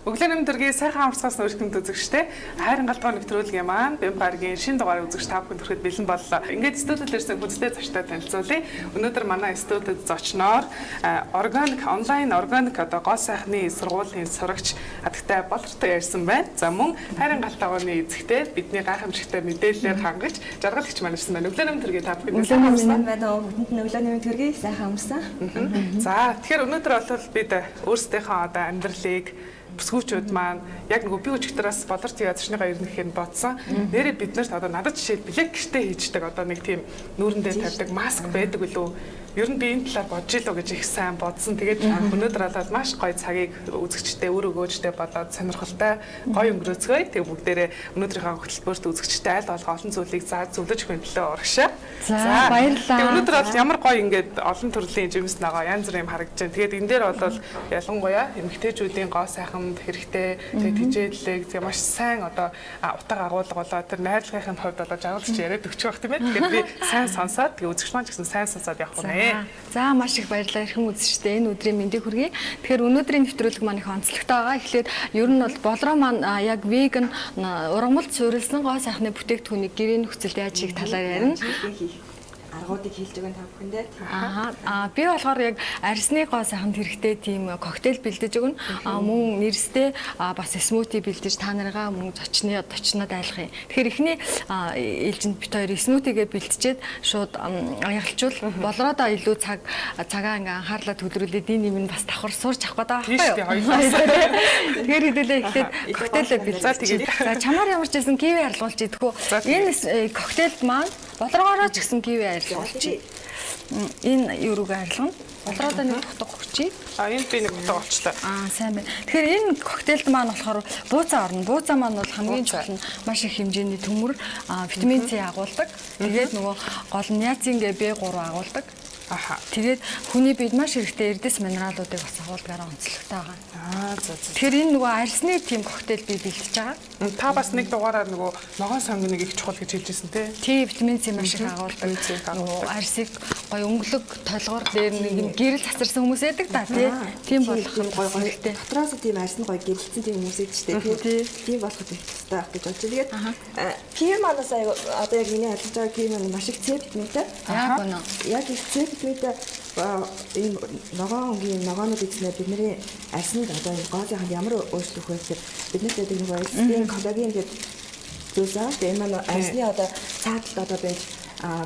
Өглөөний өдрийн сайхан амарцгаас өргөмт үзэгчтэй хайрын галбаа нэвтрүүлгийн маань Бэм гарагийн шинэ дугаар үзэгч та бүхэнд хүрэхэд бэлэн боллоо. Ингээд студид ирсэн хүндэтэй зочтой танилцуулъя. Өнөөдөр манай студид зочноор онлайн органик одоо гоо сайхны сургуулийн сурагч Адагтай Болортой ярьсан байна. За мөн хайрын галбаагийн эзэгтэй бидний гайхамшигтай мэдээлэлээр хангаж жаргалч маань ирсэн байна. Өглөөний өдрийн та бүхэнд сайхан байна. Өглөөний өдрийн сайхан амарсан. За тэгэхээр өнөөдөр бол бид өөрсдийнхөө одоо амьдралыг бүсгүүчүүд маань яг нөгөө би өчигдраас болорт язчныгаа ирнэхээр бодсон. Нэрээ бид нарт одоо надад жишээ блек гэртээ хийждэг одоо нэг тийм нүүрэндээ тавьдаг маск байдаг үлээ. Ер нь би энэ талаар бодж илүү гэж их сайн бодсон. Тэгээд өнөөдөр болоод маш гоё цагийг үзэгчтэй өөр өгөөжтэй болоод сонирхолтой гоё өнгөрөөцгөөе. Тэгээд бүгдээрээ өнөөдрийнхөө хөтөлбөрт үзэгчтэй аль болох олон зүйлийг зөвлөж өгөх төлөө урагшаа. За баярлалаа. Тэгээд өнөөдөр бол ямар гоё ингээд олон төрлийн жимс нагаа янз бүрийн харагдаж байна. Тэгээд энэ дээр бол ялангуяа эмэгтэйчүүдийн гоо сайханд хэрэгтэй тэгээд хичээллэг маш сайн одоо утга агуулга болоо тэр найрлагын хувьд болоо жаргалж яриад өгч байх тийм ээ. Тэгээд би сайн сонсоод тэгээд үзэгч маань ч гэсэн сайн сонсоод явах нь. За маш их баярлалаа эрхэм үзэгчтэй энэ өдрийн мэндийг хүргэе. Тэгэхээр өнөөдрийн нэвтрүүлэг маань их онцлогтой байгаа. Эхлээд ер нь бол болроо маань яг веган ургамалд суурилсан гоо сайхны бүтээгдэхүүнийг гэрээ нөхцөлд яаж хийх талаар ярина. Аргуудыг хэлж өгөн та бүхэндээ. Би болохоор яг арсны гоо сайханд хэрэгтэй тийм коктейл бэлдэж өгнө. Мөн нэрстэй бас смути бэлдэж та нарыгаа мөн зочноод айлах юм. Тэгэхээр эхний ээлжинд бит хоёр смутигээ бэлтжээд шууд аягалчвал болроодоо илүү цагаа ингээ анхаарлаа төвлөрүүлээд энэ юм бас давхар сурч авах гэдэг байгаа байхгүй. Тэгэхээр хэдүүлээ эхлээд коктейлээ бэлдээ. За чамаар ямар ч байсан киви арилгуулж идэхүү. Энэ коктейлд маань болроогоороо ч гэсэн киви арилгуулчих. Энэ юу руугаа арилгана? Болроодоо нэг утга өгчий. Энд би нэг утга олчлаа. Сайн байна. Тэгэхээр энэ коктейлд маань болохоор бууцаа орно. Бууцаа маань бол хамгийн чухал нь маш их хэмжээний төмөр, витамин С агуулдаг. Тэгээд нөгөө гол нь ниацингээ B3 агуулдаг. Тэгээд хүний биед маш хэрэгтэй эрдэс минералуудыг бас агуулдгаар онцлогтой байгаа. Тэгэхээр энэ нөгөө арсны тийм коктейл би бэлтэж байгаа. Та бас нэг дугаараар нөгөө ногоон сонгоныг их чухал гэж хэлжсэн тий. Тий, витамин С маш их агуулдаг. Нөгөө арсыг гоё өнгөлөг толгоор дээр нэг гэрэл цацарсан хүмүүс байдаг та тий. Тийм болох нь гоё хэрэгтэй. Дотроос тийм арс нь гоё гэрэлцсэн тийм хүмүүс байдаг шүү дээ. Тийм болоход их тустай ах гэж бодож. Тэгээд киви манаас одоо яг миний ажиллаж байгаа киви маань маш их С витаминтай. Яг их С витаминтай ийм ногоонууд эзнээ бидний арсанд одоо гоо сайханд ямар өөрчлөлт өгөх вэ гэхээр биднэрт байдаг нэг эцгийн коллаген гэдэг зүйлсаа энэ маань арсны одоо цааталд одоо байж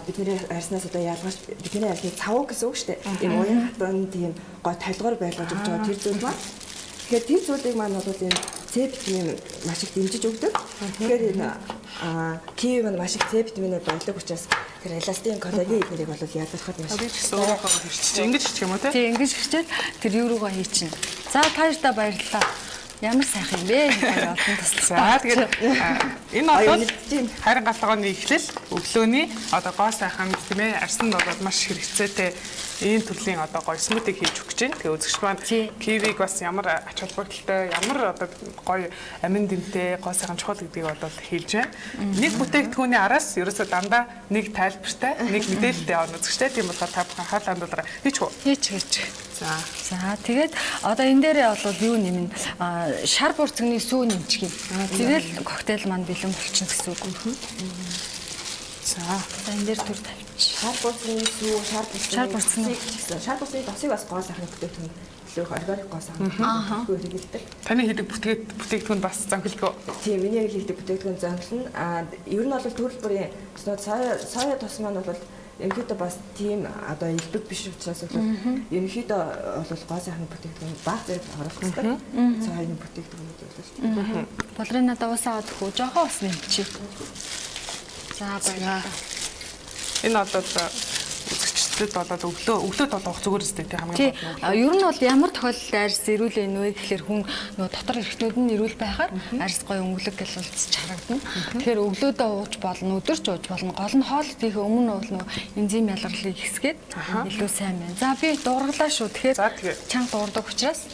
бидний арснаас одоо ялгаж бидний арсны цавуу гэсэн үг шүү дээ. Ийм уян хатан тийм гоо толгоор байлгаж өгч байгаа тэр зүйл маань. Тэгэхээр тэр зүйлийг маань бол энэ С витамин маш их дэмжиж өгдөг. Тэгэхээр энэ киви маань маш их С витаминээр баялаг учраас тэр эластин коллаген эднэрийг бол ядархад маш их өөрөөхөө хийчих. Ингэж хийчих юм уу те? Тий, ингэж хийчихэл тэр юу руугаа хийчихнэ. За баярлалаа баярлалаа. Ямар сайхан юм бэ? Олон туслаа. За тэгээд энэ бол хайрын галбаагийн эхлэл өглөөний одоо гоо сайхан тийм ээ арсанд бол маш хэрэгцээтэй ийм төрлийн одоо гоё смутиг хийж өгч байна. Тэгээ үзэгч маань кивиг бас ямар ач холбогдолтой, ямар одоо гоё амин дэмтэй гоо сайхан чухал гэдгийг бол хэлж байна. Нэг бүтээгдэхүүний араас ерөөсөө дандаа нэг тайлбартай, нэг мэдээлэлтэй явна үзэгчтэй. Тийм болохоор та бүхэн хаалт хандуулаарай. Хийчих. За тэгээд одоо энэ дээрээ бол юу нэмнэ? Шар бурцгийн сүү нэмчих юм. Тэгэл коктейл маань бэлэн болчихно гэсэн үг. За энэ дээр төр тавьчих. Шар бурцгийн сүү, шар бурцгийн досыг бас гоо сайхны бүтээгдэхүүн лөөх органик гоо сайхан хэрэглэдэг. Таны хийдэг бүтээгдэхүүн бас зонхилгүй. Тийм, миний хийдэг бүтээгдэхүүн зонхилно. Ер нь бол төрөл бүрийн соёо тос маань бол ерөнхийдөө бас тийм одоо элбэг биш учраас бол ерөнхийдөө бол гоо сайхны бүтээгдэхүүн баг зэрэг оруулах хэрэгтэй. Цайны бүтээгдэхүүнүүд бол. Болрын надад уусаад хөө жоохон ус нэмчих. За баярлалаа. Энэ бол үзэгчдэд болоод өглөөд болох зүгээр өстэй тийм хамгийн гол. Ер нь бол ямар тохиолдолд арьс ирүүл вэ нөө гэхээр хүн нөгөө дотор эрхтнүүд нь ирүүл байхаар арьс гоё өнгөлөг гэлэлцэж харагдана. Тэгэхээр өглөөдөө ууж болно, өдөрч ууж болно. Гол нь хоолт хийх өмнө бол нөгөө энзим ялгарлыг хэсгээд илүү сайн байна. За би дуурглаа шүү. Тэгэхээр чанга дуурдаг учраас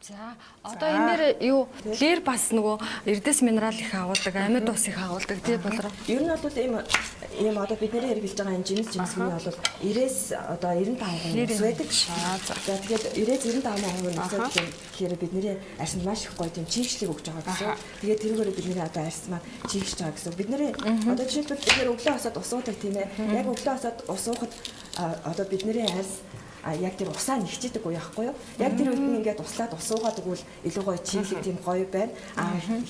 за одоо энэ дээр юу лэр бас нөгөө эрдэс минерал их агуулдаг, амьд ус их агуулдаг тий болроо. Ер нь бол ийм ийм одоо бидний хэрэгжилж байгаа энэ жимс жимсний бол 90-с одоо 95% ус байдаг. За тэгээд 90-95% ус байдаг гэхээр бидний арьсанд маш их гоё тийм чийгшлийг өгж байгаа гэсэн. Тэгээд тэрүүгээр бидний одоо арьс маань чийгшж байгаа гэсэн. Бидний одоо жишээлбэл тэгэхээр өглөө хасаад ус уудаг тийм ээ. Яг өглөө хасаад ус уухад одоо бидний арьс яг тэр усаа нэгчдэг уу яахгүй юу? Яг тэр үед нь ингээд услаад ус уугаад өгвөл илүү гоё чиглэг тийм гоё байна.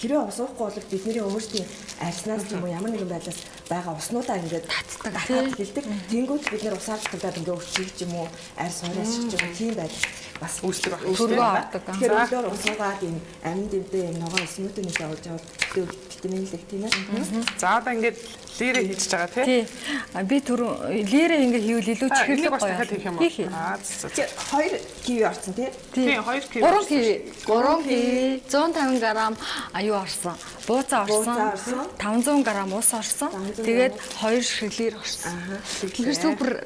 Хэрвээ ус уухгүй бол бидний өөрсдийн арьснаас ч юм уу ямар нэгэн байдлаас байгаа уснуудаа ингээд татдаг хэлдэг. Тэнгүүд бид нэр усаар татдаг ингээд өчиг ч юм уу арьс хоороос ч юм уу тийм байдал бас үүсдэг байна. Тэгэхээр өглөөр ус уугаад энэ амин дэвдээ энэ ногоон эсмүүднээс авч аваад витаминлэг тийм ээ. За одоо ингээд лирэ хийж байгаа тий. Би түрүү лирэ ингээд хийвэл илүү чихэрлэг гоё. Хийх юм уу? 2 киви орсон тий. Тийм 2 киви. 3 киви 150 г аюу орсон. Бууцаа орсон. 500 г ус орсон. Тэгээд 2 шиглэр орсон. Тэгэхээр супер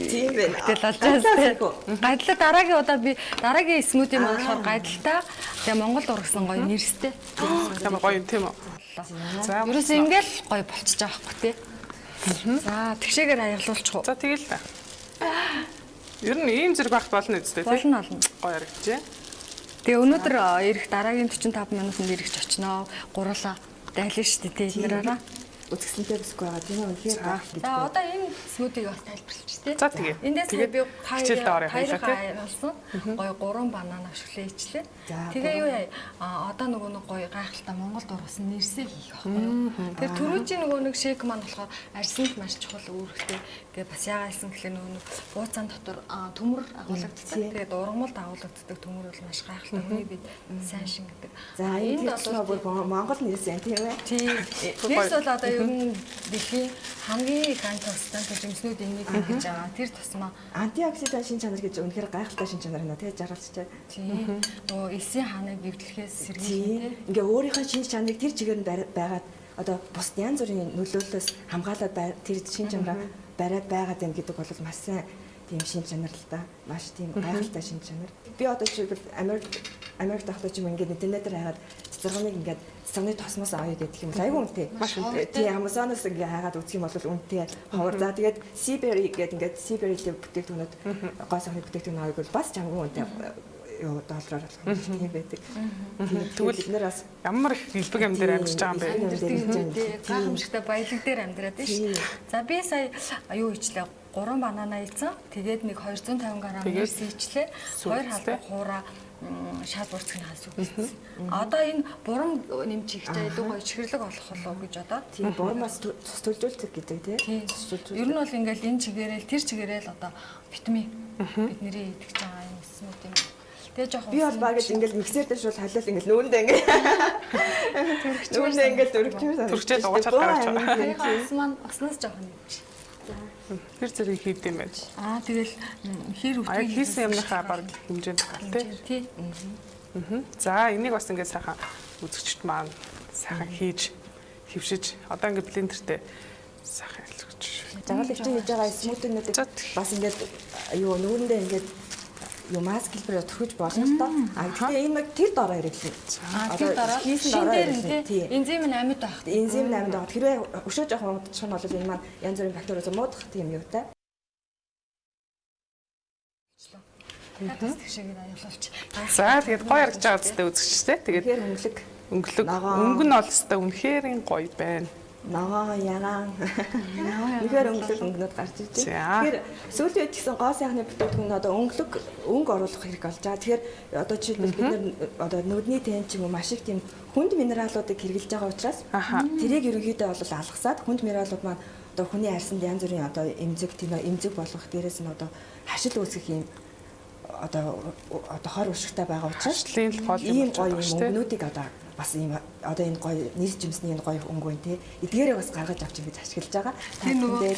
тийм байна. Тэгэл алжаас тий. Гадлаа дараагийн удаа би дараагийн смути маань болохоор гадалтай тэгээ Монголд ургасан гоё нэрстэй. Ямар гоё юм тийм үү? За ерөөсөө ингээл гоё болчихж байгаа байхгүй тий. За тэгшээгээр аярлуулчих уу. За тэгэл та. Ер нь ийм зэрэг багт болно үстэй тий. Болно. Гоё харагдчихэ. Тэгээ өнөөдөр ирэх дараагийн 45 минутанд ирэх очноо. Гурлаа дайлна шүү дээ тий. Нэраараа. Үзэсгэлэнтэй бүсгүй байгаа тийм үү? За одоо энэ смутиг бас тайлбарлаж тий. За тэгээ. Эндээс би хичээлд орё хоёлаа хайрлсан. Гоё 3 банана авшглаа ичлээ. Тэгээ юу яа одоо нөгөө нэг гоё гайхалтай Монголд ургасан нэрсээ хийх байхгүй юу? Тэр түрүүчийн нөгөө нэг шейк маань болохоор арьсанд маш чухал үүрэгтэй. Тэгээ бас яагаалсан гэхлээр нөгөө нэг бууцаан дотор төмөр агуулгаддаг. Тэгээд ургамалд агуулгаддаг төмөр бол маш гайхалтай. Үнийг бид сайн шингэдэг. За энд бол Монгол нэрсэн тийм ээ. Тийм. Нэрс бол одоо ер нь дэлхийн хамгийн их антиоксидант жимснүүдийн нэг гэж байгаа. Тэр тусмаа антиоксидант шин чанар гэж үнэхээр гайхалтай шин чанар байна тий жаргалчтай. Тийм. Нөгөө эсийн хааныг бэвдлэхээс сэргийлдэг. Ингээ өөрийнхөө шин чанарыг тэр чигээр нь байгаад одоо бус янз бүрийн нөлөөллөөс хамгаалаад тэр шин чанараа бариад байгаад байна гэдэг бол маш сайн тийм шин чанар л да. Маш тийм гайхалтай шин чанар. Би одоо жишээлбэл Америк тахтай ч юм ингээд интернетээр хагаад цэцэргныг ингээд цэцэргний тосмоос аваад идэх юм. Айгүй үнэтэй. Маш үнэтэй. Тийм Amazon-оос ингээд хагаад үзэх юм бол үнэтэй. Ховор. За тэгээд Seaberry гэдэг ингээд Seaberry-тэй бүтээгдэхүүнүүд гой сахны бүтээгдэхүүн авах бол бас чамгүй үнэтэй. Юу доллараар болох юм байдаг. Тэгвэл бид нэр бас ямар их хэлбэг юм дээр амьдарч байгаа юм бэ? Гайхамшигтай баялаг дээр амьдраад байна шүү. За би сая юу хийчлээ 3 банана ийцэн тэгээд нэг 250 г нэрс ийчлээ 2 халбар хуураа шал бурцгийн хас үгүйсэн. Одоо энэ бурам нэмж ихтэй илүү гоё чихэрлэг олох болов гэж одоо. Тийм бурамаас цус төлжүүлдэг гэдэг тийм. Ер нь бол ингээл энэ чигээрэл тэр чигээрэл одоо витамин бидний идэх байгаа юм смут юм. Тэгээ жоохон би бол багт ингээл миксер дээр шууд халиал ингээл нүүндээ ингээл нүүндээ ингээл төрчээд угаачаад гаргаж байгаа. Ус маань уснаас жоохон нэмж. Тэр зэрэг хийд юм байж. Тэгэл хэр өвтгий хийсэн юмныхаа баг хэмжээнд гарал тий. За энийг бас ингээд сайхан үзэгчд маань сайхан хийж хөвшиж одоо ингээд блендертэй сайхан хэлж. Жаргал өвчин хийж байгаа смутинуудыг бас ингээд юу нүүрэндээ ингээд юу маск хэлбэрээр төрхөж болно л доо. Тэгэхээр энэ тэр дороо хэрэглэв. Тэр дороо хийсэн дороо хэрэглэв. Энзим нь амьд байх. Энзим нь амьд байх. Хэрвээ өшөө жоохон удчих нь бол энэ маань янз бүрийн бактериуз муудах тийм юутай. За тэгээд гоё харагдаж байгаа үстэй үзэгчтэй. Тэгээд өнгөлөг. Өнгө нь бол өстой үнэхээр гоё байна. Ногоо ягаан. Үнэхээр өнгөлөг гарч ижээ. Тэгэхээр сүүлийн үед гэсэн гоо сайхны бүтээгдэхүүн одоо өнгө оруулах хэрэг болж байгаа. Тэгэхээр одоо жишээлбэл бид нэр одоо нүдний тэн ч юм уу маш их тийм хүнд минералуудыг хэрэглэж байгаа учраас тэрийг ерөнхийдөө бол алгасаад хүнд минералууд маань одоо хүний арьсанд янз бүрийн одоо эмзэг тийм эмзэг болгох дээрээс нь одоо хашил үүсгэх юм одоо хор уршигтай байгаа учраас ийм гоё өнгөнүүдийг одоо бас ийм одоо энэ гоё нэр жимсний энэ гоё өнгө байна те эдгээрээ бас гаргаж авч ингэж ашиглаж байгаа. Тэр нөгөө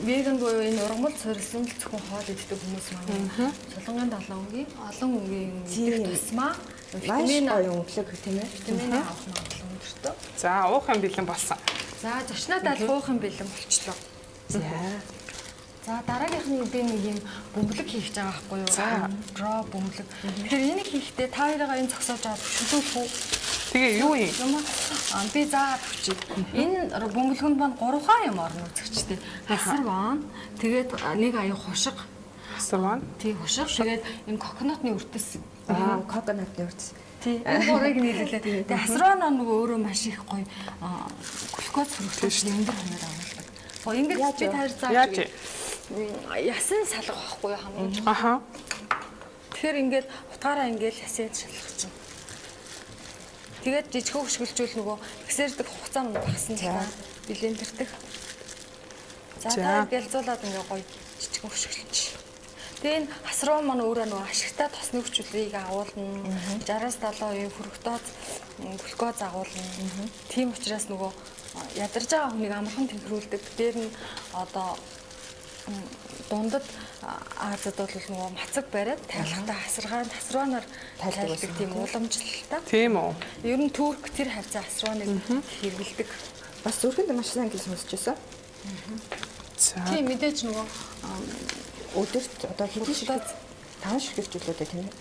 веган буюу энэ ургамал суурилсан зөвхөн хоол иддэг хүмүүс маань Солонгын далаангийн олон өнгийн тусмаа витамин гоё өнгөлөг тийм ээ. Витамин авах магадлал өндөртэй. За уух юм бэлэн болсон. За зочноод уух юм бэлэн болчихлоо. За дараагийнх нь би нэг юм бөмбөлөг хийх гэж байгаа байхгүй юу? Дро бөмбөлөг. Тэгэхээр энийг хийхдээ та хоёроо энэ зогсоож аваад хөшөлгөх үү? Тэгээ юу юм? Би заагаад өгчий. Энэ бөмбөлгөнд маань 3 хаа юм орно үзэгчтэй. Хасарван, тэгээд нэг аяг хушиг. Хасарван. Тий, хушиг. Тэгээд энэ коконотны үртэс. Коконотны үртэс. Тий, энэ гурыг нийлүүлээ. Тэгээд хасарван нөгөө өөрөө маш их гоё глюкоз хөрөглөж өндөр хэмээр агуулдаг. Гоё ингэж би таар зааж. Ясан салгах байхгүй юу хамгийн. Аха. Тэгэхээр ингээд утгаараа ингээд ясаад шалгах чинь. Тэгээд жижиг хөшгөлжүүл нөгөө гисэрдэг хугацаа манд багсан цаа блендердэг. За гэлзуулаад ингээ гоё жижиг хөшгөлж. Тэгээ энэ хасруу маань өөрөө нөгөө ашигтай тосны хүчлийг агуулна. 60-70% фруктоз, глюкоз агуулна. Тийм учраас нөгөө ядарч байгаа хүнийг амархан тэнхрүүлдэг. Дээр нь одоо дундад Азад бол нөгөө мацаг бариад тайлхтаа хасрванаар тайлхдаг тийм уламжлалтай. Тийм үү. Ер нь Турк тэр хавцаа хасрваныг хэрэгэлдэг. Бас зүрхэнд маш сайн гэж сонсчихсон. За. Тийм мэдээж нөгөө өдөрт одоо хэдэн ширхэг 5 ширхэгчлүүдээ тийм ээ.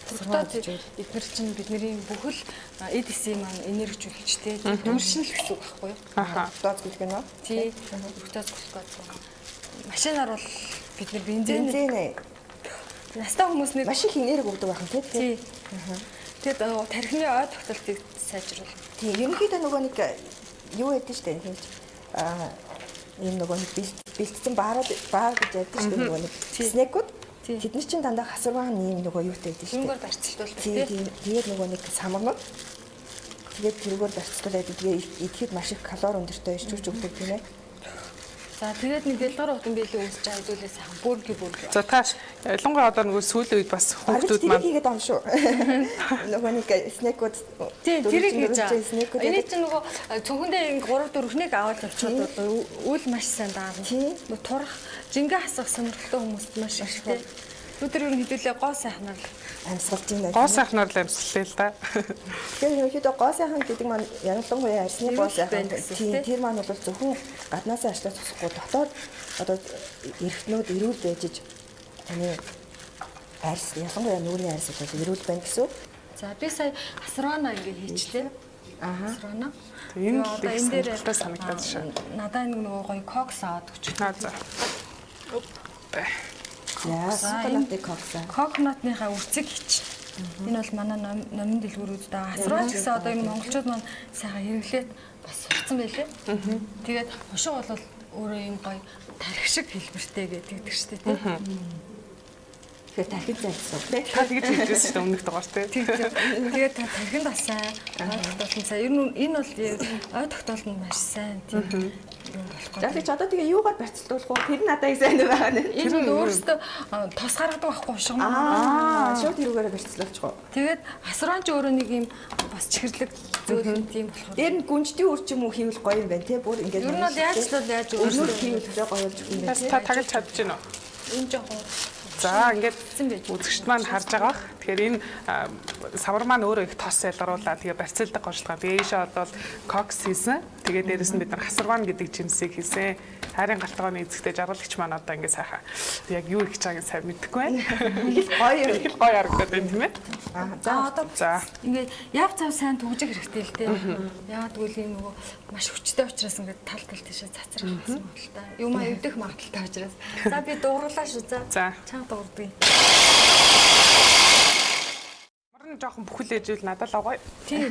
Фруктоз эдгээр чинь бидний бүхэл эд эсийн маань энержүүлэгчтэй дүршин л гэсэн үг байхгүй юу? Аха. Фруктоз гэдэг нь үү? Тий. Фруктоз глюкоз. Машинаар бол бид нар бензин настай хүмүүсний маш их энерги өгдөг байх юм тий. Тэгээд тархины ой тогтолтыг сайжруулах. Тий, ерөнхийдөө нөгөө нэг юу гэдэг штэ тийм ч ийм нөгөө нэг бэлтгэсэн баар гэж яддаг штэ нөгөө нэг снекүүд. Тэд нар чинь дандаа хасарван ийм нөгөө юутай байдаг штэ. Тэргээр барьцлуулдаг тий. Тэгээд нөгөө нэг самарнууд тэгээд тэргээр барьцлуулаад тэгээд идэхэд маш их калори өндөртэй ичүүч өгдөг тийм ээ. За тэгээд нэг дэлгэр утан биелээ үүсэж байгаа хэдүүлээ сайхан бүргэ. За тааш ялангуяа одоо нөгөө сүүлийн үед бас хүүхдүүд маань хийгээд байгаа шүү. Нөгөө нэг снекүүд тий тэрийг хийж байгаа. Эний чинь нөгөө цүнхэндээ 3-4-нийг аваад явчихад үйл маш сайн даарна. Нөгөө турах жингээ хасах сонирхолтой хүмүүст маш их тий. Өдөр юу хэдүүлээ гоо сайхнаар амьсгалж байна. Гоо сайхнаар л амьсгаллаа л да. Тэгэхээр ерөнхийдөө гоо сайхан гэдэг маань ялангуяа арсны гоо сайхан тэр маань бол зөвхөн гаднаасаа ачлаа тусахгүй дотоод одоо эргэтнүүд эрүүл байж таны арс ялангуяа нүрийн арс бол эрүүл байна гэсэн. За би сая хасрвана ингээ хийчлээ. Хасрвана. Энэ одоо энэ дээр санагдаад шээ. Надаа нөгөө гоё кокс аваад өгч. За. Коконотныхаа үрцэг хийч. Энэ бол манай номын дэлгүүрүүд даа. Хасрван гэсэн одоо энэ монголчууд маань сайхан хэрэглээд бас сурцсан байлээ. Тэгээд хошиг бол өөрөө юм гоё тархи шиг хэлбэртэй гэдэг шүү дээ тийм. Тэгэхээр тархид зайлсан. Та тэгж хэлжсэн шүү дээ өмнөх дугаар тийм. Тэгээд тархинд бас сайн тогтолцсон сайн. Ер нь энэ бол ой тогтоолт нь маш сайн тийм. За чи одоо тэгээ юугаар барьцлуулах вэ? Тэр надад их сайн байгаа нэ. Энэ нь өөрөөсөө тос гаргадаг байхгүй шуг юм. Шууд тэрүүгээр барьцлуулчих уу? Тэгээд хасрван ч өөрөө нэг юм бас чихэрлэг зөөлөн тийм болохоор. Дээр нь гүнжтийн үр ч юм уу хийвэл гоё юм байна те. Бүр ингээд. Ер нь бол яаж өөрөөр хийвэл гоё болж өгөх юм байна. Та таглаж чадж байна уу? Энэ жоохон. За ингээд үзэгчд маань харж байгаа бах. Тэгэхээр энэ савар маань өөрөө их тос ялгаруулаа. Тэгээ барьцаалдаг гоочлага. Тэгээ ийшээ бол кокс хийсэн. Тэгээ дээрэс нь бид нар хасарван гэдэг жимсийг хийсэн. Хайрын галтгооны эзэгтэй жаргалагч маань одоо ингээд сайхан яг юу хийж байгааг сайн мэдэхгүй байна. Их гоё юм. Их гоё харагдаад байна тийм ээ. За одоо ингээд яв цав сайн түгжих хэрэгтэй л дээ. Яагаад гэвэл энэ нөгөө маш хүчтэй учраас ингээд тал тал тийшээ цацрах гэсэн юм л та. Юм а өвдөх магадaltaй учраас. За би дуурлаа шүү. За. Чанга дуурдъя. Морин жоохон бүхэл ээжүүл надад л гоё. Тий.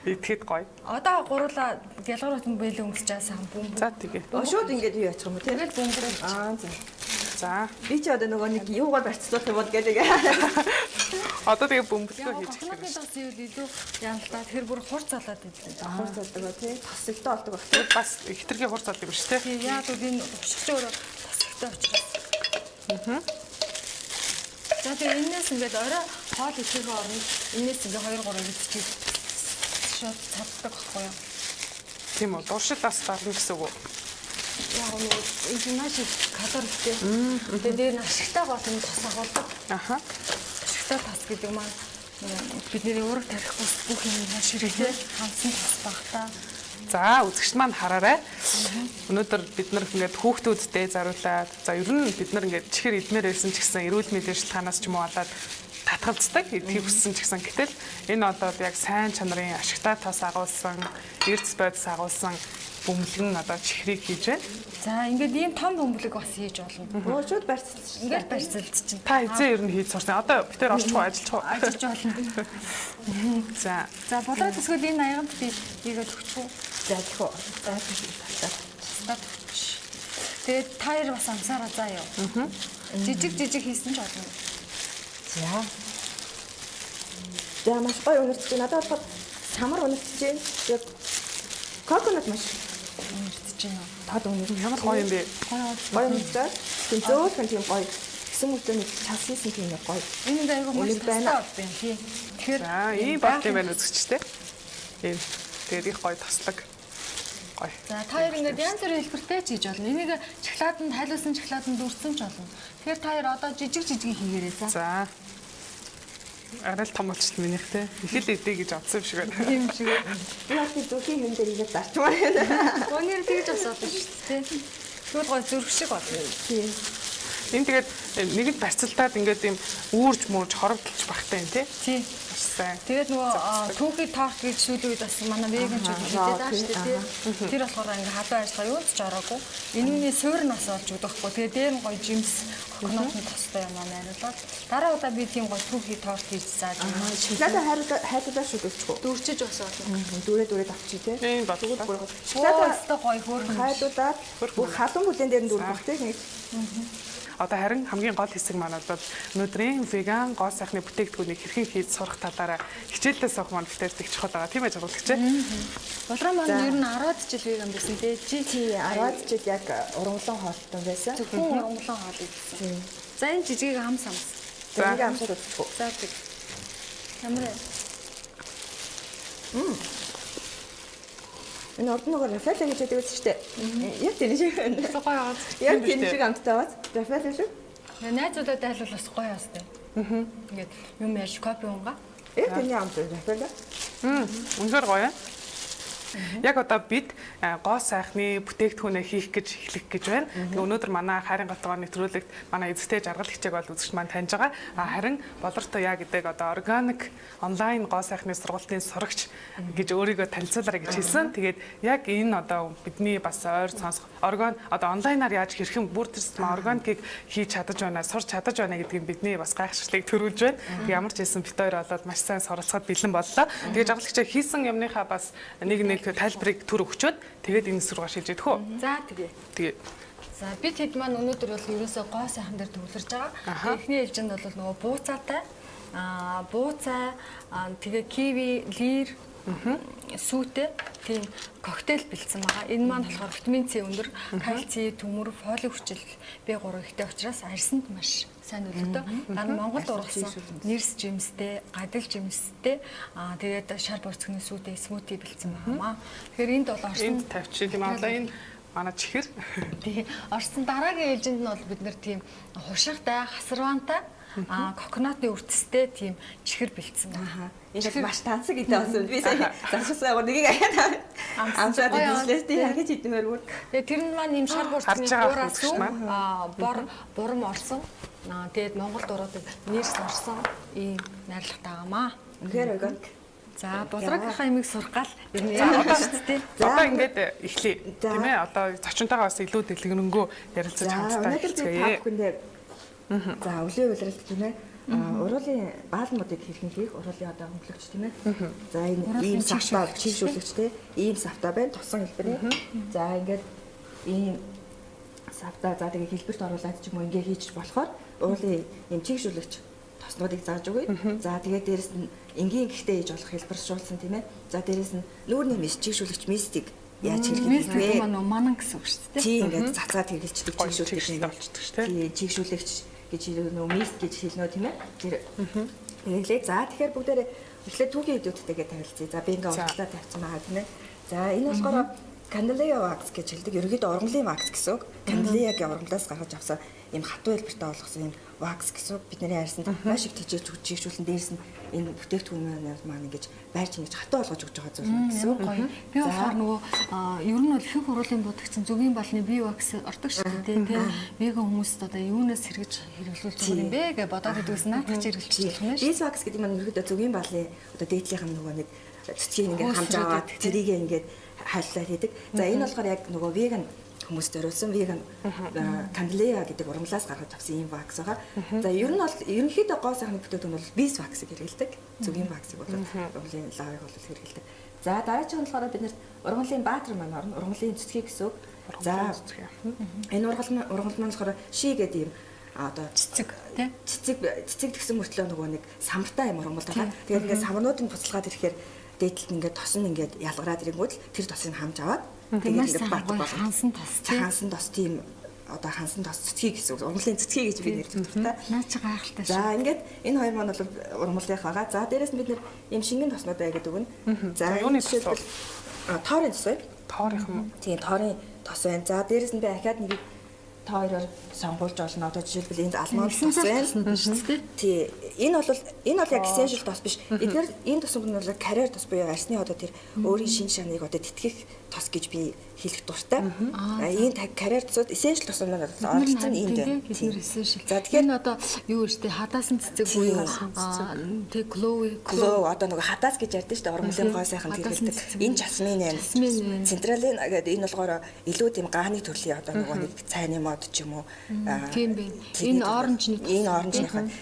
Итгэхэд гоё. Одоо гурлаа гялгарууд нь бэлээ өнгөлж байгаа сайхан бүүм. За тэгээ. Шууд ингээд юу яачих юм бэ? Тэгэл бүүмбэр. За. Би ч одоо нөгөө нэг юугаар барьцлуулах юм бол гэдэг. Одоо тэгээ бөмбөлгөө хийж эхлэх. Хоногны тос ивэл илүү яамлаа. Тэр бүр хурц залаад идэв. Хурц залдаг тий. Тосолтой болдог баг. Тэр бас ихтэргийн хурц залдаг юм шүү тий. Яг л энэ ушигч өөрөө тосолтой учраас. За тэгээ энэс ингээд орой хоол идэхээ орно. Энэс ингээд 2-3 идчихээ шууд цаддаг байхгүй юу? Тийм үү. Дуушил бас дарна гэсэн үг үү? Яг нь энэ маш их калоритэй. Тэгээд дээр нь ашигтай гол нь тос агуулдаг. Аха. Ашигтай тос гэдэг маань бидний өөрөг тарих бүх юм маш хэрэгтэй хандсан тос багтаа. За үзэгч маань хараарай. Өнөөдөр бид нар ингээд хүүхдүүдтэй заруулаад за ер нь бид нар ингээд чихэр идмээр байсан ч гэсэн эрүүл мэндийн шалтгаанаас ч юм уу болоод хатгалцдаг хийх хүссэн ч гэсэн гэтэл энэ одоо яг сайн чанарын ашигтай тос агуулсан, эрдэс бодис агуулсан бөмбөлгөн одоо чихрийг хийж байна. За ингээд ийм том бөмбөлөг бас хийж болно. Шууд барьцалж. Ингээд барьцалж чинь. Та эзэн ер нь хийж сурсан. Одоо битээр орчих уу, ажиллах уу? Ажиллаж болно. За. За болоо төсгөл энэ аяганд би хийгээд өгчих үү? За тэгэх үү. За. Тэгээд таяр бас амсаараа заа яа. Жижиг хийсэн ч болно. За. За маш гоё өнөрч байна. Надад бол самар өнөрч байна. Яг коконат маш өнөрч байна. тод өнөрч. Ямар гоё юм бэ? Гоё өнөрч байна. Тийм зөөлхөн тийм гоё. Гэсэн үгтэй цас хийсэн тийм гоё. Энэ аяга маш байна тий. Тэгэхээр за ийм болт юм байна үзэгчтэй. Ийм тэгээд их гоё тослог. Гоё. За та хоёр ингээд янз бүрийн хэлбэртэй ч хийж болно. Энийг шоколаданд хайлуулсан шоколаданд дүүрсэн ч болно. Тэгэхээр та хоёр одоо жижиг хийгээрэй за. За. Арай л том болчихсон минийх те. Их л идэ гэж бодсон юм шиг байна. Тийм шиг. Би бас зүрхийн юм дээр игээд зарчмаар байна. Гонёр тэгж асуусан шүү дээ тий. Тэгвэл гоё зүрх шиг болно. Тийм. Энэ тэгээд нэгэд барьцалтаад ингээд ийм үүрж мөрж хоровдолж багтай юм тий. Тий. Сайн. Тэгээд нөгөө түүхий торт гэж сүүлийн үед бас манай веганчууд хийдэг даа шүү дээ тий. Тэр болохоор ингээ халуун ажиллагаа юу ч ороогүй. Энийний суурь нь бас олж өгдөг хгүй. Тэгээд дээр нь гоё жимс коконотны тостой юм аа найруулаад дараа удаа би тийм гоё түүхий торт хийж зааж байна. Шоколадаа хайрлаа шүү дүүчих үү? Дүүрчиж бас болно. Дүүрээ авчи тий. Энэ бодлоо. Шоколадаа гоё хөөрхөн. Хайрлуулаад бүх халуун бүлээн дээр нь дүүрэх тий. Одоо харин хамгийн гол хэсэг маань бол өнөөдрийн веган гоо сайхны бүтээгдэхүүнийг хэрхэн хийж сурах талаараа хичээлээс авах маань бүтээлдэг чухал байгаа. Тийм ээ жагуулгач. Болроо маань ер нь 10 жил веган байсан тий. Тий 10 жил яг ургамлан хоолтой байсан. Зөвхөн ургамлан хоол идсэн. За энэ жижиг хам самс. За ингээ амсаад үзчихв. За тэг. Ямар энэ орд нөгөө Рафаэло гэж яддаг байсан шүү дээ. Яг тийм шиг байна. Гоё аа. Яг тийм шиг амттай бац. Рафаэло шүү. Найзуудад айлвал бас гоё яас дээ. Ингээд юм яаж копи унгаа. Яг тийм амт Рафаэло. Үнээр гоё. Яг одоо бид гоо сайхны бүтээгдэхүүнээ хийх гэж эхлэх гэж байна. Тэгээ өнөөдөр манай хайрын гатгоо нэвтрүүлэгт манай эзэгтэй жаргал хичээг бол үзэгч маань таньж байгаа. Харин болортой яа гэдэг одоо органик онлайн гоо сайхны сургалтын сурагч гэж өөрийгөө танилцуулаарай гэж хэлсэн. Тэгээд яг энэ одоо бидний бас ойр сонсох одоо онлайнаар яаж хэрхэн бүр төрсөн органикийг хийж чадаж байна, сурч чадаж байна гэдгийг бидний бас гайхшигтлыг төрүүлж байна. Ямар ч хэлсэн бит хоёр болоод маш сайн суралцахад бэлэн боллоо. Тэгээд жаргал хичээг хийсэн юмныхаа бас нэг тайлбарыг төр өгчөөд тэгээд энэ сургаа шилж идэх үү? За тэгээ. Тэгээ. За бид хэд маань өнөөдөр бол ерөөсөө гоо сайхан дээр төвлөрж байгаа. Эхний ээлжинд бол нөгөө бууцаатай бууцай тэгээ киви, лир сүүтэй тийм коктейл бэлдсэн байгаа. Энэ маань болохоор витамин С өндөр, кальци, төмөр, фоли хүчил B3 ихтэй учраас арьсанд маш сайн нөлөөтэй. Дараа нь Монголд ургасан нэрс жимстэй, гадил жимстэй тэгээд шар борцгоны сүүтэй смути бэлдсэн байгаа. Тэгэхээр энд бол орсон тавьчих юм аа энэ манай чихэр. Тийм. Орсон дараагийн ээлжинд нь бол бид нэр тийм хушигтай, хасарвантай коконотны үртэстэй тийм чихэр бэлдсэн байна. Энэ маш тансаг идэ болсон. Би сая засвсаа нэгийг аяа амсаад идэлээ тийм хагиж идэмээр бүр. Тэгээ тэр нь маань юм шар бүртний буураас бурам орсон. Тэгээд Монголд ороод нэрс орсон ийм найрлагатай байгаамаа. Үнэхээр органик. За болрогийнхаа имийг сурах гал ер нь яагаад шүү дээ. Одоо ингээд эхлэе. Тийм ээ. Одоо зочинтойгоо бас илүү дэлгэрэнгүй ярилцаж хамтдаа хэлцгээе. За өвлийн улиралд тийм ээ. Уруулын баалмуудыг хэрхэн хийх, уруулын одоо хөнгөлөгч тийм ээ. За энэ ийм савтаа чийшүүлэгч тийм ийм савтаа байна. Тусан хэлбэр. За ингээд ийм савтаа за тэгээ хэлбэрт оруулаад ч юм уу ингээ хийж болохоор уруулын ийм чийшүүлэгч тоснуудыг зааж өгье. За тэгээ дээрэс нь энгийн гихтэй хийж болох хэлбэршүүлсэн тийм ээ. За дээрэс нь нүүрний мис чийшүүлэгч мистик яаж хэлэх вэ? Манан гэсэн үг шүү дээ. Тийм ингээд цацаад хэрэгжилдэг чийшүүлэгч болчихдог шүү дээ. Тийм чийшүүлэгч гэж нөө мист гэж хэлнэ тийм ээ. Тэр хэрэглээ. За тэгэхээр бүгдээрээ эхлээд түүхийн идэвхтэйгээ танилцъя. За би ингээ уралдаа тавьсан байгаа тийм ээ. За энэ болохоор Candelea wax гэж хэлдэг. Ерөнхийдөө ургамлын wax гэсэн үг. Candelea-гийн ургамлаас гаргаж авсан ийм хатуу хэлбэртэй болгосон ийм wax гэсэн үг. Бидний арьсанд маш их тэжээж чийгчүүлэн дээрс нь энэ бүтээгдэхүүн маань ингэж байрч ингэж хатуу болгож өгч байгаа зүйл гэсэн үг. Би болохоор нөгөө ер нь бол их хурлын будагцсан зөвгийн балны бие wax ордог шүү дээ тийм. Веган хүмүүст одоо юунаас хэрэгж хэрэглүүлж байгаа юм бэ гэж бодоод идэгсэн наадах чи хэрэглэж болох нь шүү. Бие wax гэдэг нь ерөнхийдөө зөвгийн балны одоо дээдлийнх нь нөгөө нэг цэцгийг ингээд хамж аваад тэрийг ингээд хайлтаар хийдэг. За энэ болохоор яг нөгөө веган хүмүүст зориулсан веган Candelea гэдэг ургамлаас гаргаж авсан ийм wax байгаа. За ер нь бол ерөнхийдөө гоо сайхны бүтээгдэхүүн бол bees wax-ыг хэрэглэдэг. Зөвгийн wax-ыг бол ургамлын лавыг бол хэрэглэдэг. За дараагийн нь болохоор бид нэр ургамлын баатар маань орно. Ургамлын цэцгийг гэсэн үг. За энэ ургамал маань болохоор ши гэдэг ийм одоо цэцэг гэсэн мөртлөө нөгөө нэг самартай юм ургамал байгаа. Тэгээд ингээд самарнуудын буцалгаад ирэхээр дээдлэлт ингээд тос нь ингээд ялгараад ирэнгүүт тэр тосыг хамж аваад тэгээд ингээд бат болгоо хансан тос тийм одоо хансан тос цэцгийг гэсэн үг. Ургамлын цэцгийг гэж би нэрлэдэг та. Наа чи гайхалтай шүү. За ингээд энэ хоёр маань бол ургамлынх байгаа. За дээрэс нь бид нэр ийм шингэн тоснууд байгаад өгнө. За юуны тос? Тоорын тос бай. Тоорынх юм уу? Тийм тоорын тос байна. За дээрэс нь би ахаад нэг та хоёроор сонгуулж олно. Одоо жишээлбэл энд алман тос байна шүү дээ. Тий. Энэ бол яг essential тос биш. Эдгээр энэ тосууд нь бол карьер тос буюу арсны одоо тэр өөрийн шин шаныг одоо тэтгэх тос гэж би хэлэх дуртай. Энэ карьер тосууд essential тос маань оролцсон энд байна. За тэгэхээр одоо юу вэ? Хадаасан цэцэг буюу тэг клоу одоо нөгөө хадаас гэж ярьдэн шүү дээ. Ургамлын гоо сайхан хэрэглэдэг. Энэ жасмин байна. Централын гэдэг энэ болохоор илүү тийм гааны төрлийн одоо нөгөө нэг цайны мод ч юм уу. Тийм байна. Энэ оранжны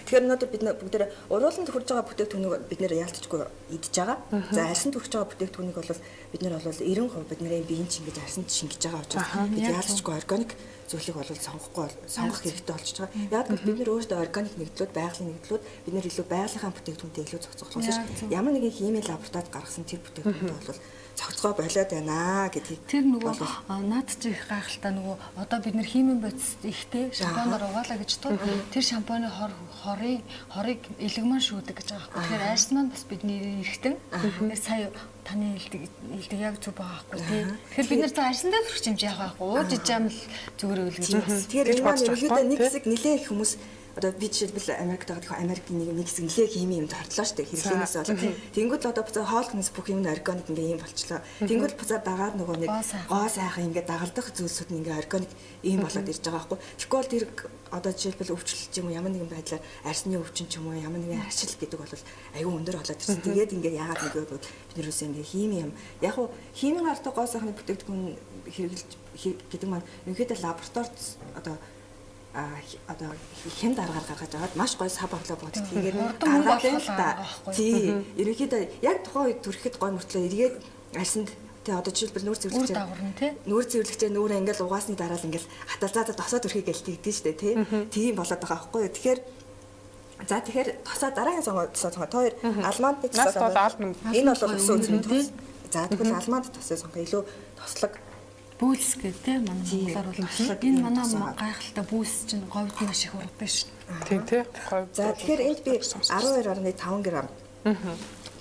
тэгэхээр өнөөдөр бид бүгдээ урууланд хүрж байгаа бүтээгдэхүүнийг бид нэр яалтчгүй идж байгаа. За арьсанд хүрч байгаа бүтээгдэхүүнийг бол бид нэр бол 90% бидний биеийн чинь ингэж арьсанд шингэж байгаа учраас бид яалтчгүй органик зүйлийг бол сонгох хэрэгтэй болчихж байгаа. Яг л бид нэр өөрсдөө органик нэгдлүүд, байгалийн нэгдлүүд бид нэр илүү байгалийнхаа бүтээгдэхүүнтэй илүү цогцох болсон шүү. Ямар нэгэн химийн лабораторид гаргасан тэр бүтээгдэхүүнтэй бол цогцгоо болоод байна гэдгийг тэр нөгөө наад чи их гайхалтай нөгөө одоо бид нэр химийн бодис ихтэй шампунаар угаалаа гэж тул тэр шампуны хорыг элегман шүүдэг гэж байгаа байхгүй. Тэгэхээр арьс маань бас бидний эргэтэн тэр сая таны хэлдэг яг зүг байгаа байхгүй тий. Тэгэхээр бид нэр арьсандаа хүрч хэмжээ яах байхгүй. Ууж ижаам л зүгээр үйл гэж бас. Тэгэхээр энэ маань ерөнхийдөө нэг хэсэг нэлээд их хүмүүс одоо би жишээлбэл Америкт байгаа Америкийн нэг хэсэг нэлээд химийн юмд хортлоо шүү дээ. Хэрэглэнээс болоод. Тэнгүүд л одоо буцаа хоолтнос бүх юм органик ингээ юм болчлоо. Тэнгүүд буцаа дагаад нөгөө нэг гоо сайхан ингээ дагалдах зүйлсүүд нь ингээ органик ийм болоод ирж байгаа байхгүй. Тэгэхгүй бол тэр одоо жишээлбэл өвчлөлт юм уу ямар нэгэн байдлаар арьсны өвчин ч юм уу ямар нэгэн арчил гэдэг бол аюу өндөр болоод ирсэн. Тэгээд ингээ яагаад нэгэвэл бид нэрээс ингээ химийн юм. Яг уу химийн аргатай гоо сайхны бүтээгдэхүүн хэрэглэж гэдэг маань ерөнхийдөө лабораторид одоо хямд аргаар гаргаж аваад маш гоё сав боглоо бодож тэгээд гаргаад л та. Тий. Ерөнхийдөө яг тухайн үед төрөхэд гоё мөртлөө эргээд арьсанд тий одоо жишээлбэл нүүр цэвэрлэгчээ нүүрээ ингээл угаасны дараа л ингээл хаталцаад тосоо төрхийг гэлтэгдэн штэ тий. Тийм болоод байгаа байхгүй юу. Тэгэхээр тосоо дараагийн тосоо хоёр алманд тосоо. Энэ бол өсөн үзмэн тос. За тэгвэл алманд тосоо сонгох илүү тослог бүүс гэдэг манай монголоор бол энэ манай гайхалтай бүүс чинь говьд маш их ургадаг шүү. Тийм тий. За тэгэхээр энд би 12.5 г.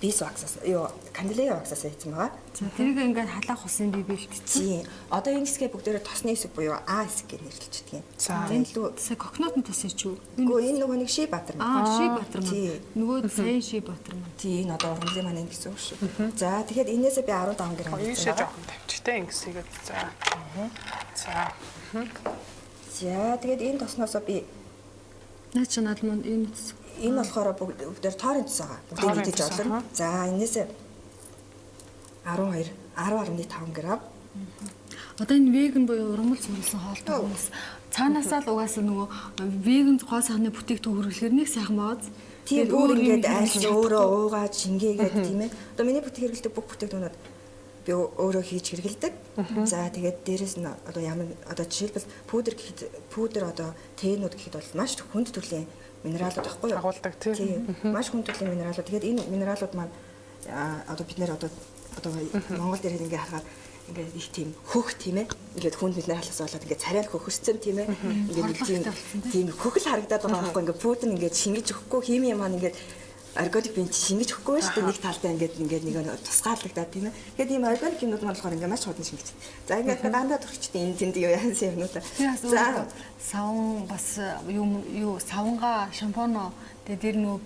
Bees wax-аас юу Candelea wax-аас хийсэн байгаа. За тэрийг ингээд халаах усын би бэлтчихсэн. Одоо энэ хэсгээ бүгдээрээ тосны хэсэг буюу А хэсэг гэж нэрлэлцдэг юм. За энэ лүү сая кокнотын тос ч юу? Үгүй энэ нөгөө нэг ши баатар маань. Ши баатар маань. Нөгөө сайн ши баатар маань. Тий энэ одоо ургамлын маань гэсэн үг шүү. За тэгэхээр энээсээ би 15 г. Энэ ши жоохон тавьчтай ингэсийгээд за. За тэгээд энэ тосноосоо би наа чи наадманд энэ энэ болохоор бүгдээр тоорын тос байгаа. Бүгдийг идэж олно. За энээсээ 10.5 г. Одоо энэ веган буюу ургамал цэвэрлсэн хоолтой хүмүүс цаанаасаа л угаасаа нөгөө веган гоо сайхны бүтээгдэхүүн хүргэлэхээр нэг сайхан мод. Тийм өөр ингээд арьс өөрөө уугаад шингээгээд тийм ээ. Одоо миний хэрэглэдэг бүх бүтээгдэхүүнүүд би өөрөө хийж хэрэглэдэг. За тэгээд дээрэс нь одоо ямар одоо жишээлбэл пудр одоо тээнүүд гэхэд бол маш хүнд төрлийн минералууд байхгүй юу? Агуулдаг тийм. Маш хүнд төрлийн минералууд. Тэгээд энэ минералууд маань одоо бид нэр одоо Монгол дээр ингээ харахаар ингээ их тийм хөх тийм ээ. Ингээд хүнд минералаас болоод ингээ царай хөхөсцөн тийм ээ. Ингээ тийм хөхөл харагдаад байгаа байхгүй ингээ пудр ингээ шингэж өгөхгүй химийн маань ингээ органик би шингэж өгөхгүй шүү дээ. Нэг талдаа ингээд нэг тусгаарлагдаад тийм ээ. Тэгээд ийм органик юмнууд маань болохоор ингээд маш хурдан шингэж. За ингээд дандаа төрчтэй энэ тэнд юу яасан юм уу та. За савн бас юу савнга шампуно тэгээд нөө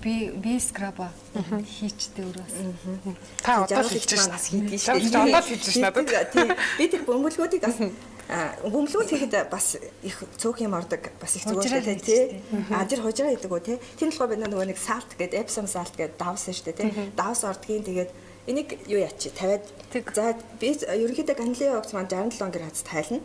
би скраба хийчтэй өрөөс. Та одоо хийж байна бас хийдэж шүү дээ. Та одоо хийж надад. Тийм. Би тэр бөмбөлгүүдийг бас бөмбөлгүүд хийхэд бас их цөөх юм ордог бас их зүгээр тий. Тэр хужраа гэдэг үү тий. Тэр болохоор бид нөгөө нэг салт гэдэг Epsom salt гэдэг давс шүү дээ тий. Давс ордгийн тэгээд энийг юу яач тавиад за би ерөнхийдөө Ганлио огц маань 67 градус тайлна.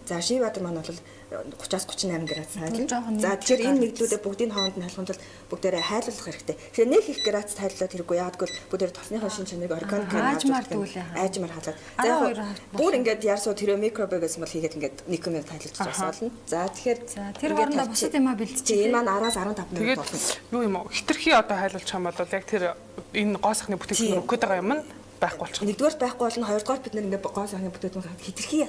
За Шивадр маань бол 30-аас 38 градус тайлна. За тэгэхээр энэ нэгдлүүдээ бүгдийн хооронд нь халахын тулд бүгдээрээ хайлуулах хэрэгтэй. Тэгэхээр нэг их градус тайлуулаад хэрэггүй яадгүй бүгдээр тосныхоо шин чанарыг органикаар аажмаар халаад. За яг бүр ингээд ярсуу тэр микробыг гэсэн бол хийгээд ингээд 1 минут тайлуулж байгаа. За тэгэхээр тэр хоорондоо бусад юмаа бэлдчихээ. Энэ маань 10-15 минут болно. Юу юм уу? Хитрхи одоо хайлуулчих юм бол яг тэр энэ гоо сахны бүтээгдэхүүн өгөх гэдэг юм байхгүй болчих. Нэгдүгээр байхгүй болно, хоёрдугаар бид нэг гоо сахны бүтээгдэхүүн хитрхи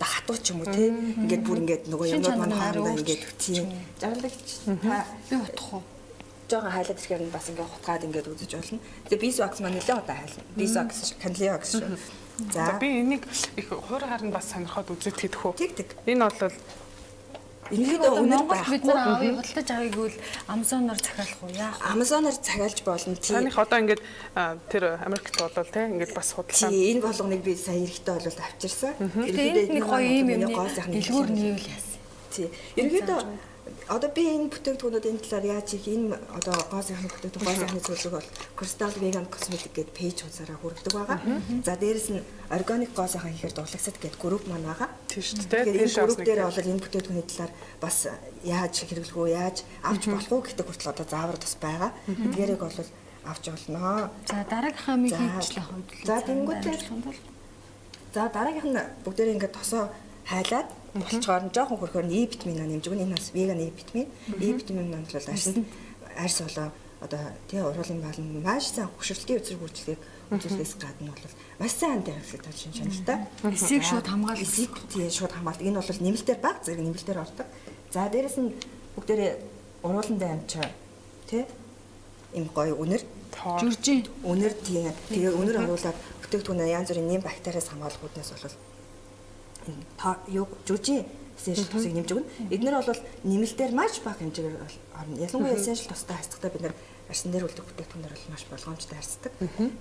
хатуу ч юм уу тий. Ингээд бүр ингээд нөгөө юмнууд маань хаандаа ингээд тийм жаргалагч та би утах уу? Жогоо хайлаад ирэхээр нь бас ингээд хутгаад ингээд үзэж болно. Тэгээ бисвакс маань нэлээд удаа хайлна. Бисвакс, канлиокс шүү. За би энийг их хуур харанд бас сонирхоод үзэж хэдэх үү? Тэг. Энэ бол Энэгээд өнөр бид нар авыг худалдаж авъяг бол Amazon-оор захиалах уу яах вэ? Amazon-оор захиалж болно тий. Таних одоо ингээд тэр Америкт болвол тий ингээд бас худалдаа. Тий энэ болгоныг би сая эрэхтэй бол авчирсан. Тэгээд нэг гоё юм дэлгүүр нийвэл яасан. Тий. Ерөнхийдөө одоо би энэ бүтээгдэхүүнүүдийн талаар яаж их энэ одоо гоо сайхны бүтээгдэхүүн гоо сайхны зөвлөг бол Crystal Vegan Cosmetic гэдэг пэйж хуудасаараа хүргэдэг байгаа. За дээрэс нь organic гоо сайхан хийхээр дурлагсад гэдэг групп маань байгаа. Тийм шүү дээ. Тэр групп дээр бол энэ бүтээгдэхүүний талаар бас яаж хэрэглэх үү, яаж авч болох уу гэдэг хүртэл одоо заавар тус байгаа. Тэрийг бол авч болно. За дараагийнхаа миг хийчлэх хувьд. За тэнгуүтэй. За дараагийнх нь бүгдээрээ ингээд тосоо хайлаад болчоор нь жоохон хөрхөөр нь E витамин нэмж өгнө. Энэ бас веган E витамин. E витамин маань бол арьс болоо одоо тий уруулын балан маш сайн хөшөрлтийн үзэр бүрчлэгийг үзүүлэхээс гадна бол маш сайн амтайрагсдаг шин чанартай. Эсийг шууд хамгаалах. Эсийг тий шууд хамгаалдаг. Энэ бол нэмэлтээр баг зэрэг нэмэлтээр ордог. За дээрэс нь бүгдээрээ урууландаа амчаа тий им гоё үнэр жүржин үнэр тий тэгээ үнэр оруулаад бүтээгдэхүүнээ янз бүрийн нэм бактериас хамгаалах үүднээс бол та юу жүжиг эссеншл тосыг нэмж өгнө. Эднэр бол нэмэлтээр маш бага хэмжээгээр орно. Ялангуяа эссеншл тостой харьцангуй бид нар арьсан дээр үлдэх бүтээгдэхүүнээр бол маш болгоомжтой харьцдаг.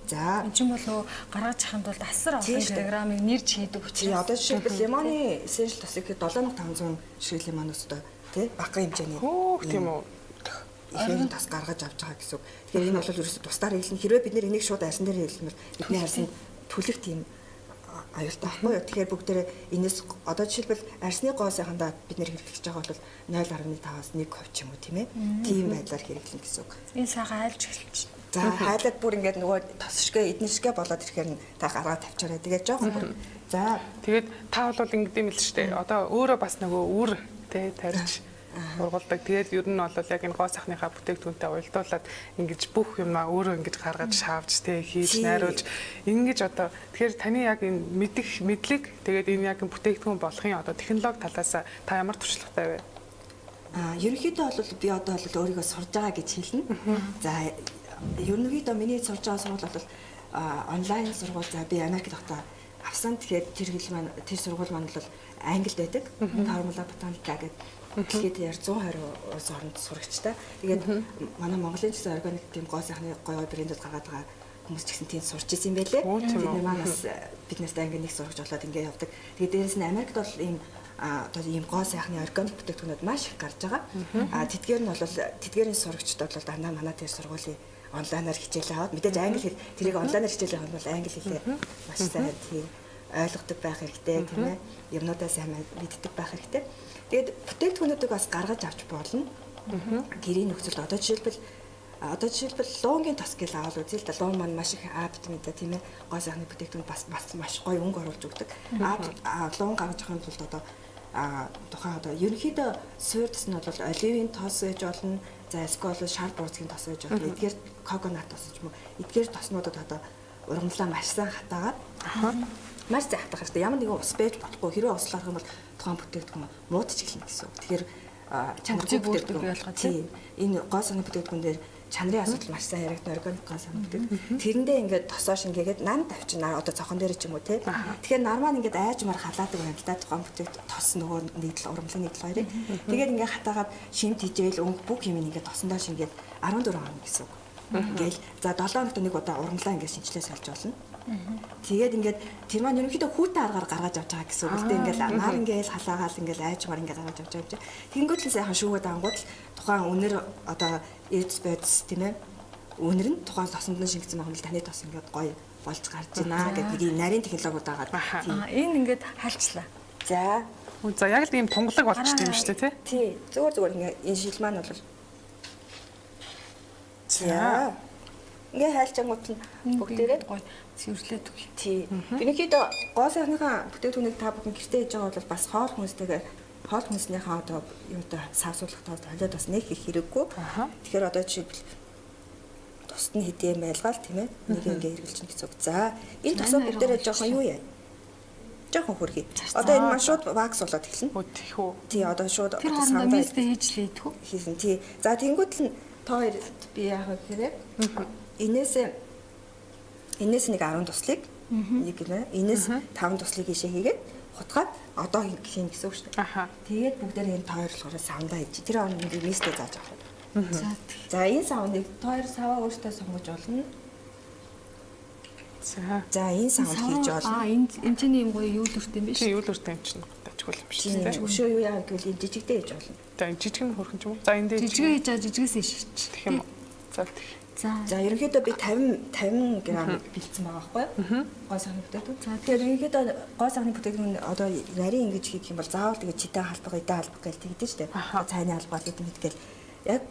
За энэ ч болоо гаргаж чаханд бол асар олон килограммыг нэрж хийдэг учраас одоо жишээлбэл лимоны эссеншл тосыг 7500 ширхэг лимон өстой тий бага хэмжээний тийм үү ихээр тас гаргаж авч байгаа гэсэн үг. Тэгэхээр энэ бол ерөөсө тусдаар хэлнэ. Хэрвээ бид нэр энийг шууд арьсан дээр хэлмээр бидний арьсан түлэх тийм аюултай байхгүй юу. Тэгэхээр бүгдээрээ энэс одоо жишээлбэл арьсны гоо сайхандаа бид нэр хэрэглэж байгаа бол 0.5-аас 1% ч юм уу тийм ээ. Тийм байдлаар хэрэглэн гэсэн үг. Энэ сайхан айлж эхэлж байна. За хайлаад бүр ингээд нөгөө тосшгэ эднэршгэ болоод ирэхээр нь та гаргаад тавьчаарай. Тэгээд жоохон бүр. За тэгээд та бол ингэдэм юм л шүү дээ. Одоо өөрөө бас нөгөө үр тий тарьж ургуулдаг. Тэгээд ер нь бол яг энэ гоо сайхныхаа бүтээгдэхүүнтэй уялдуулаад ингэж бүх юмаа өөрөө ингэж гаргаж шаавж тий хийж найруулж ингэж одоо тэгэхээр таны яг энэ мэдлэг тэгээд энэ яг бүтээгдэхүүн болохын одоо технологи талаас та ямар туршлагатай вэ? Ерөнхийдөө бол би одоо бол өөрийгөө сурж байгаа гэж хэлнэ. За ерөнхийдөө миний сурж байгаа сургууль бол онлайн сургууль. За би Америкт тогтоо авсан. Тэгэхээр тэр сургууль маань бол англид байдаг. Формула ботаника гэдэг тэгээд яар 120 улс оронд сурагчтай. Тэгээд манай Монголын гэсэн органик тийм гоо сайхны гоё брэндүүд гаргаад байгаа хүмүүс ч гэсэн тийм сурч ирсэн юм байлээ. Тэгээд манаас бид нартай анги нэг сурагч болоод ингэ явдаг. Тэгээд дээрээс нь Америкт бол ийм одоо ийм гоо сайхны органик бүтээгдэхүүнүүд маш их гарч байгаа. Тэдгээр нь бол тэдгээрийн сурагчдад бол дандаа манай тэр сургуулийн онлайнаар хичээл аваад мэдээж англи хэл тэрийг онлайнаар хичээл авах бол англи хэлээ маш сайн тийм ойлгодог байх хэрэгтэй тийм ээ. Юмнуудаа сайн мэддэг байх хэрэгтэй. Тэгээд бүтээгдэхүүнүүдийг бас гаргаж авч болно. Гэрийн нөхцөлд одоо жишээлбэл луунгийн тос гэл аваад үзье л да. Луун маань маш их А витаминтай тийм ээ. Гоо сайхны бүтээгдэхүүн бас маш гоё өнгө оруулж өгдөг. Луун гаргаж авахын тулд одоо тухайн одоо ерөнхийдөө суурьдс нь бол оливын тос гэж болно. За эсвэл шар буурцгийн тос гэж болно. Эдгээр коконат тос ч юм уу. Эдгээр тоснуудад одоо ургамлаа маш сайн хатаагаад маш сайн хатах хэрэгтэй. Ямар нэгэн ус байж болохгүй. Хэрвээ ус ларах юм бол тухайн бүтээгдэхүүн муудаж эхэлнэ гэсэн үг. Тэгэхээр чанартай бүрдүүлдэг бүтээгдэхүүн болгоо тийм энэ гоо санаа бүтээгдэхүүн дээр чанарын асуудал маш сайн яригдсан органик гоо санаа бүтээгдэхүүн. Тэрэндээ ингээд тосоо шингээгээд нам тавьчихна одоо цохон дээр ч юм уу те. Тэгэхээр нар маань ингээд айжмаар халаадаг байна л да тухайн бүтээгдэхүүн тос нөгөө нийтлэл урамлын нийтлэл хоёрыг. Тэгээд ингээд хатаагаад шимт хижээл өнгө бүх юм ингээд тосондоо шингээд 14 хоног гэсэн үг. Ингээл за 7 хоногт нэг удаа урамлаа ингээд шинжилгээ сольж болно. Тэгээд ингээд тэр маань ерөнхийдөө хүүтэй аргаар гаргаж авч байгаа гэсэн үг л дээ. Ингээд нар ингээд халаагаал ингээд айжмаар ингээд гаргаж авч байгаа. Тэгэнгүүт л сайхан шүүгээд ангууд тухайн үнэр одоо эдс бэдс тийм ээ. Үнэр нь тухайн тосонд нь шингэсэн байгаа юм л таны тос ингээд гоё болж гарч байна гэдэг нэг нарийн технологиуд байгаа. Энэ ингээд хальцлаа. За. За яг л ийм тунгалаг болчтой юм шүү дээ тий. Зүгээр ингээд энэ шил маань бол за. Ингээ хайлчангууд нь бүгдээрээ гоё цэвэрлээд өгье. Тий. Ерөнхийдөө гоо сайхныхаа бүтээгдэхүүнийг та бүхэн гэртээ хийж байгаа бол бас хоол хүнстэйгээр хоол хүнснийхаа одоо юутай савсуулгатаа толиод бас нэг их хэрэггүй. Тэгэхээр одоо жишээлбэл тусад нь хэдийн байлгаал тийм ээ. Нэг ингээ хэрэгжилж гэсэн үг. За энэ тосоо бүгдээрээ жоохон юу яа? Жоохон хөргий. Одоо энэ маань шууд вакс болоод эхэлнэ. Тийх үү. Тий, одоо шууд тэр хоорондоо мистэй хийж лээдэх үү? Хийсэн. Тий. За тэнгуут л та хоёр би яах вэ гэхээр Инээс нэг 10 туслыг нэг гинэ. Инээс 5 туслыг ийшээ хийгээд хутгаад одоо хийн гэсэн үг шүү дээ. Тэгээд бүгдээр энэ тойр болохоор савндаа хийж. Тэр хооронд мистэй зааж авах. За энэ савныг тойр саваа өөртөө сонгож болно. За энэ савнд хийж болно. Энэ чинь юм гоё юу л өрт юм биш. Тий, юу л өрт юм чинь дажгүй юм шүү дээ. Өшөө юу яа гэвэл энэ жижигдээ хийж болно. За энэ жижиг нь хөрхөн ч юм уу. За энэ дээр жижиг хийж байгаа жижигээс ишч. Тэгэх юм уу. За ерөнхийдөө би 50 г бэлдсэн байгаа байхгүй юу? Гоо сахны бүтээгдэхүүн. Тэгэхээр ерөнхийдөө гоо сахны бүтээгдэхүүн одоо нарийн ингэж хийх юм бол заавал тэгээ читэй халбага, эдэн халбага гэж тэгдэж штэ. Цайны халбага гэдэг мэдгээл яг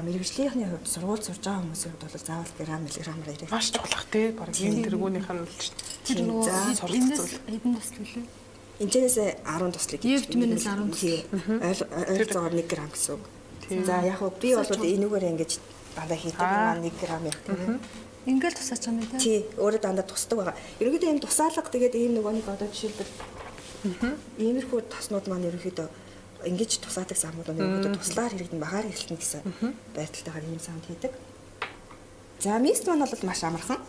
мэрэгжлийнхний хувьд сургууль сурж байгаа хүмүүсийн хувьд бол заавал миллиграмаар ирэх. Маш чухлах тий. Бараг энэ тэргүүнийх нь л шүү дээ. Тэр нөгөө эндээс эдэн туслаг лээ. Энэчнээс 10 туслыг хийж. Евтминээс 10 туслаг. Ойролцоогоор 1 г гэсэн үг. За яг хөө би бол энүүгээр ингэж дандаа хийдэг маань 1 г юм тийм. Ингээл тусаач юм даа. Тий, өөрөө дандаа тусдаг байгаа. Ерөнхийдөө ийм тусаалга тэгээд ийм нөгөө нэг одоо жишээлбэл иймэрхүү тоснууд маань ерөнхийдөө ингэж тусаадаг самууд нь ерөнхийдөө туслаар хэрэгдэн багаар хэрэглэнэ гэсэн байдалтайгаар ийм самд хийдэг. За мист маань бол маш амархан.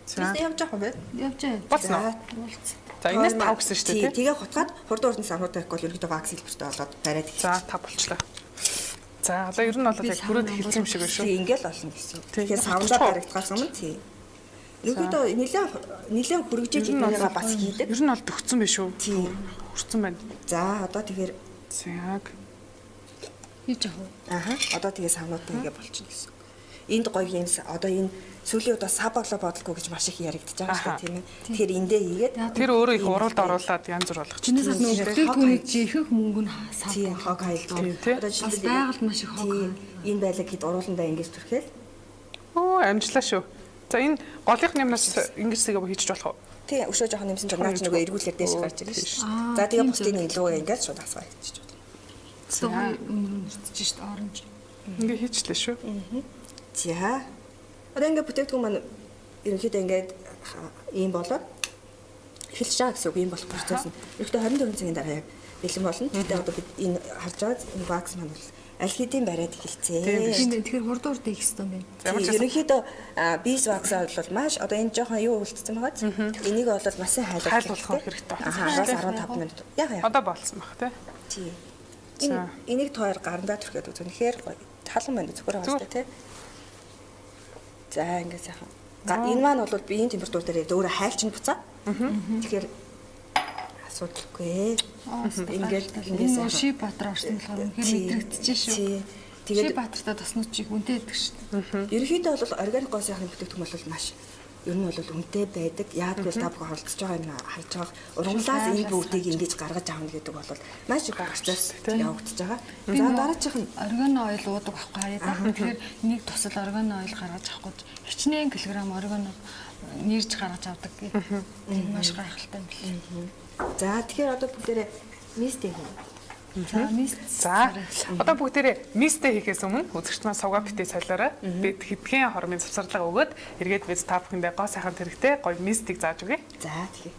За явж байгаа юм байна. Явж байгаа. Болцсон. За энэс 5 гэсэн шүү дээ тий. Тэгээ хутгаад хурдан урдны самуудаа их бол ерөнхийдөө вакс хэлбэртэй болоод бариад их. За 5 болчлаа. За одоо ер нь бол яг бүрээд хэлсэн юм шиг байна шүү. Тий, ингээл болно гэсэн. Тэгэхээр савндаа баригдахаас өмнө тий. Ерөнхийдөө нэлээд хөргөжж идэнийгаа бас хийдэг. Ер нь бол төгцсөн биш үү? Тий. Хүрсэн байна. За одоо тэгэхээр яг хийж авах. Одоо тэгээ савнуудаа ингээ болчихно гэсэн. Энд гоё юм одоо энэ сүүлийн удаа сав болоо бодлого гэж маш их яригдчихэж байгаа шүү дээ тийм ээ. Тэгэхээр эндээ хийгээд тэр өөрөө их уралд оруулаад янз бүр болгочих. Чинээс нөгөө бүтээгдэхүүний жихэнх мөнгө нь сав. Тийм хог хайлт. Одоо жишээлбэл байгальд маш их хог. Энэ байлаг хэд урууландаа ингэж түрхээл. Оо амжлаа шүү. За энэ голынхны юмнаас ингэж сэгээ хийчих болох уу? Тий, өшөө жоохон нэмсэн чинь наач нөгөө эргүүлэр дээш гарч ирнэ шүү. За тэгээ бусдын илүү ингэж шууд асгаа хийчих болно. Цогой өмөрчж шүү оранж. Ингээ хийчлээ шүү. За. Одоо ингээ бүтээгдэхүүн маань ерөнхийдөө ингээд ийм болоод эхэлж байгаа гэсэн үг ийм болох процесс нь. Ерөнхийдөө 24 цагийн дараа яг бэлэн болно. Тэгтээ одоо бид энэ харж байгаа энэ вакс маань бол аль хэдийн бариад эхэлцээ. Тэгэхээр хурдан хурдан хийх хэрэгтэй юм байна. Ерөнхийдөө бис ваксаа бол маш одоо энэ жоохон юу үлдсэн байгаа. Энийг бол маш сайн хайлуулах хэрэгтэй байна. 15 минут. Яг одоо болцсон баг тий. Энийг тойр гарандаа түрхээд үзэн. Тэгэхээр халуун байна зөвхөр байгаа шүү дээ тий. За ингээд сайхан. Энэ маань бол биеийн температур дээр өөрөө хайлч нь буцаа. Тэгэхээр асуудалгүй. Ингээд ингээд ши батар орсон болохоор үнэхээр мэдрэгдэж шүү. Тэгээд ши батартаа тоснууд чиг үнэтэй байдаг шүү. Ерөнхийдөө бол органик гоо сайхны бүтээгдэхүүн бол маш ер нь бол үнэтэй байдаг. Яаггүй та бүхэн оролцож байгаа юм харж байгаа. Ургамлаас энэ бүгдийг ингэж гаргаж аавна гэдэг бол маш их процесс явагдаж байгаа. За дараачих нь органик ойл уудаг байхгүй хаяа. Тэгэхээр нэг тусал органик ойл гаргаж авахгүй хичнээн килограмм органик нэрж гаргаж авдаг гэх. Маш гайхалтай юм байна. За тэгэхээр одоо бүгдээрээ мисттэй хийнэ. За одоо бүгдээрээ мистэ хийхээс өмнө үзэгч маань сувга битээ солиорой. Бид хэдхэн хормын завсарлага өгөөд эргээд бид та бүхэндээ гоо сайхан тэрэгтэй гоё мистийг зааж өгье. За тэгэхээр